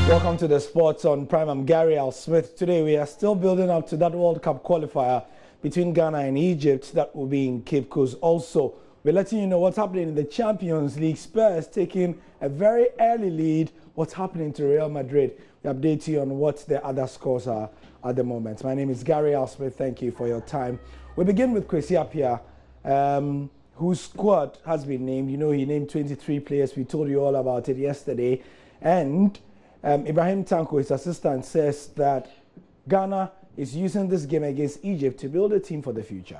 Welcome to the Sports on Prime. I'm Gary Al Smith. Today we are still building up to that World Cup qualifier between Ghana and Egypt that will be in Cape Coast. Also, we're letting you know what's happening in the Champions League. Spurs taking a very early lead. What's happening to Real Madrid? We update you on what the other scores are at the moment. My name is Gary Al Smith. Thank you for your time. We begin with Kwesi Appiah, whose squad has been named. You know, he named 23 players. We told you all about it yesterday. And Ibrahim Tanko, his assistant, says that Ghana is using this game against Egypt to build a team for the future.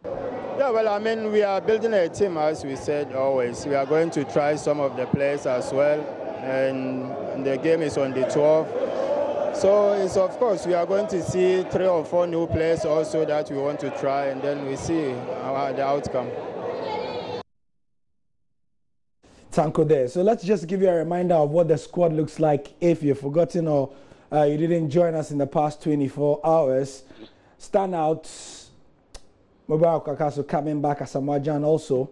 Yeah, well, I mean, we are building a team, as we said always. We are going to try some of the players as well, and the game is on the 12th. So, it's, of course, we are going to see 3 or 4 new players also that we want to try, and then we see the outcome. Tanko there. So let's just give you a reminder of what the squad looks like if you've forgotten or you didn't join us in the past 24 hours. Standouts, Mubarak Akaso coming back, Asamoah Gyan also.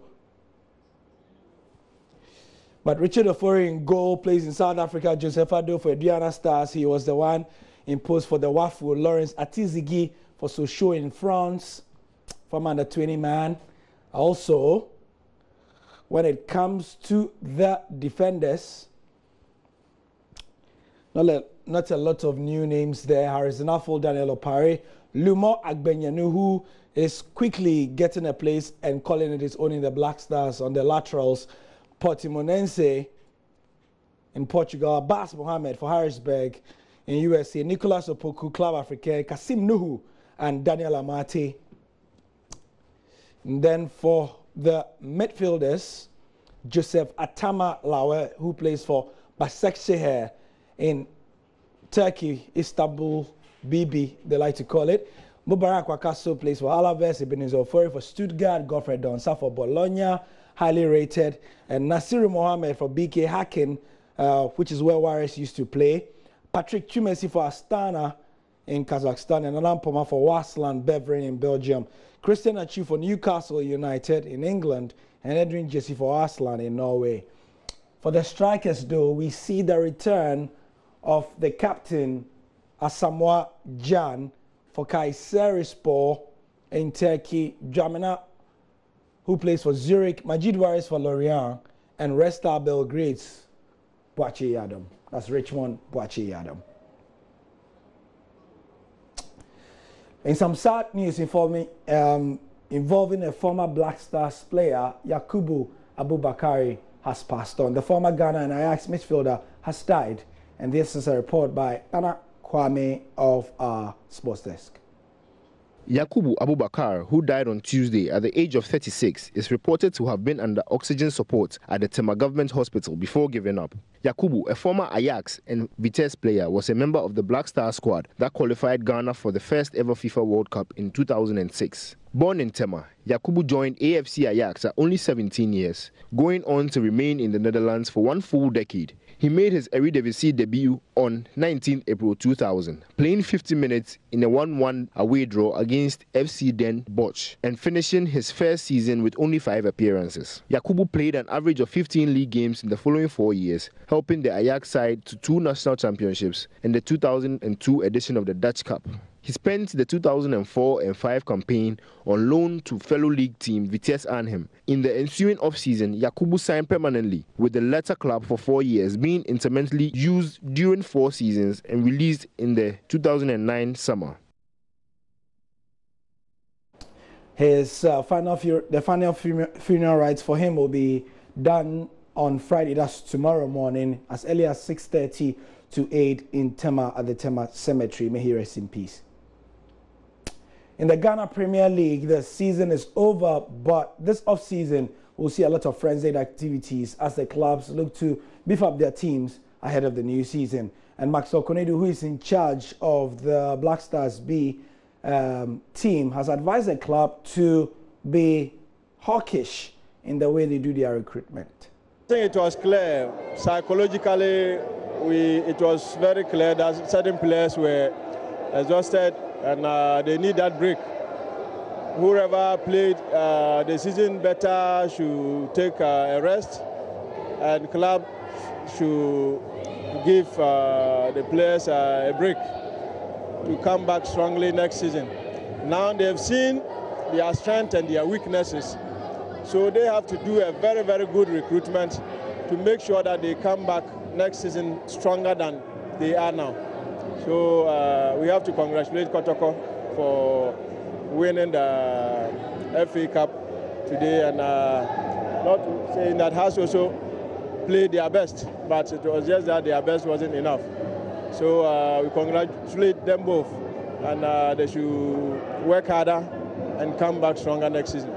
But Richard Ofori in goal, plays in South Africa. Joseph Ado for Aduana Stars. He was the one in post for the WAFU. Lawrence Atizigi for Sochaux in France, from under 20 man. Also, when it comes to the defenders, not a lot of new names there. Harrison Afful, Daniel Opare, Lumo Agbenyanu, who is quickly getting a place and calling it his own in the Black Stars on the laterals. Portimonense in Portugal, Bas Mohamed for Harrisburg in USA, Nicolas Opoku, Club Africain, Kasim Nuhu, and Daniel Amate. And then for the midfielders, Joseph Atama Lawe, who plays for Başakşehir in Turkey, Istanbul, BB, they like to call it. Mubarak Wakaso plays for Alaves, Ebenezer Ofori for Stuttgart, Godfrey Donsa for Bologna, highly rated, and Nasiru Mohammed for BK Hacken, which is where Warriors used to play. Patrick Chumesi for Astana in Kazakhstan, and Alan Poma for Waasland Beveren in Belgium. Christian Achu for Newcastle United in England, and Edwin Jesse for Arslan in Norway. For the strikers, though, we see the return of the captain, Asamoah Gyan, for Kayserispor in Turkey, Jamina, who plays for Zurich, Majid Waris for Lorient, and Red Star Belgrade's Boachi Yadam. That's Richmond Boachi Yadam. In some sad news involving a former Black Stars player, Yakubu Abubakari, has passed on. The former Ghana and Ajax midfielder has died, and this is a report by Anna Kwame of our sports desk. Yakubu Abubakar, who died on Tuesday at the age of 36, is reported to have been under oxygen support at the Tema Government Hospital before giving up. Yakubu, a former Ajax and Vitesse player, was a member of the Black Star squad that qualified Ghana for the first ever FIFA World Cup in 2006. Born in Tema, Yakubu joined AFC Ajax at only 17 years, going on to remain in the Netherlands for 1 full decade. He made his Eredivisie debut on 19 April 2000, playing 50 minutes in a 1-1 away draw against FC Den Bosch and finishing his first season with only 5 appearances. Yakubu played an average of 15 league games in the following 4 years, helping the Ajax side to 2 national championships and the 2002 edition of the Dutch Cup. He spent the 2004 and 5 campaign on loan to fellow league team Vitesse Arnhem. In the ensuing off-season, Yakubu signed permanently with the latter club for 4 years, being intermittently used during 4 seasons and released in the 2009 summer. His final funeral rites for him will be done on Friday, that's tomorrow morning, as early as 6:30 to 8 in Tema at the Tema Cemetery. May he rest in peace. In the Ghana Premier League, the season is over, but this off-season we'll see a lot of frenzied activities as the clubs look to beef up their teams ahead of the new season. And Max Okonedo, who is in charge of the Black Stars B team, has advised the club to be hawkish in the way they do their recruitment. I think it was clear psychologically. It was very clear that certain players were exhausted and they need that break. Whoever played the season better should take a rest, and club should give the players a break to come back strongly next season. Now they've seen their strength and their weaknesses, so they have to do a very, very good recruitment to make sure that they come back next season stronger than they are now. So we have to congratulate Kotoko for winning the FA Cup today, and not saying that has also played their best, but it was just that their best wasn't enough. So we congratulate them both, and they should work harder and come back stronger next season.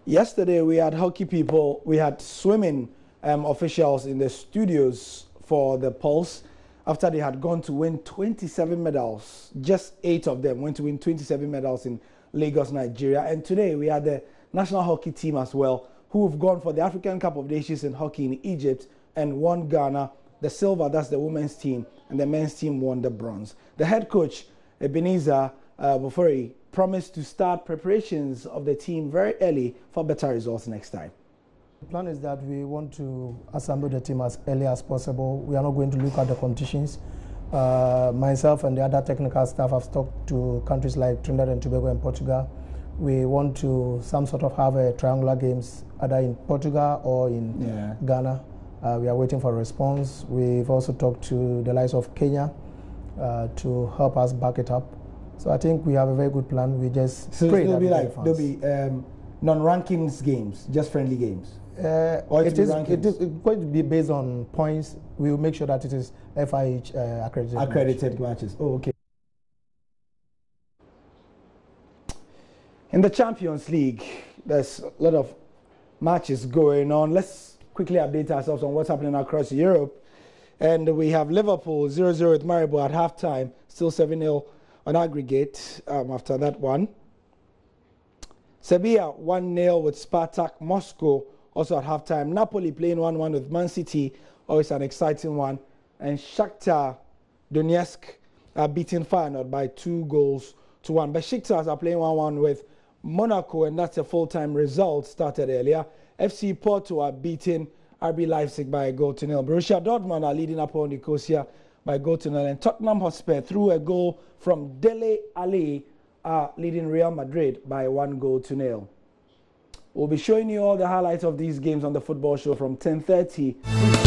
Yesterday we had hockey people, we had swimming officials in the studios for the Pulse after they had gone to win 27 medals. Just 8 of them went to win 27 medals in Lagos, Nigeria. And today we had the national hockey team as well, who have gone for the African Cup of Nations in hockey in Egypt and won Ghana the silver. That's the women's team, and the men's team won the bronze. The head coach, Ebenezer Bofori, promised to start preparations of the team very early for better results next time. The plan is that we want to assemble the team as early as possible. We are not going to look at the competitions. Myself and the other technical staff have talked to countries like Trinidad and Tobago and Portugal. We want to some sort of have a triangular games either in Portugal or in Ghana. We are waiting for a response. We've also talked to the likes of Kenya to help us back it up. So I think we have a very good plan. We just pray that there'll be non-rankings games, just friendly games. It is going to be based on points. We will make sure that it is FIH accredited matches. Oh, okay. In the Champions League, there's a lot of matches going on. Let's quickly update ourselves on what's happening across Europe. And we have Liverpool 0-0 with Maribor at halftime, still 7-0 on aggregate after that one. Sevilla 1-0 with Spartak Moscow, also at halftime. Napoli playing 1-1 with Man City, always an exciting one. And Shakhtar Donetsk are beating Feyenoord by 2-1. Besiktas are playing 1-1 with Monaco, and that's a full-time result, started earlier. FC Porto are beating RB Leipzig by 1-0. Borussia Dortmund are leading up on Nicosia by 1-0. And Tottenham Hotspur, through a goal from Dele Alli, are leading Real Madrid by 1-0. We'll be showing you all the highlights of these games on the football show from 10:30.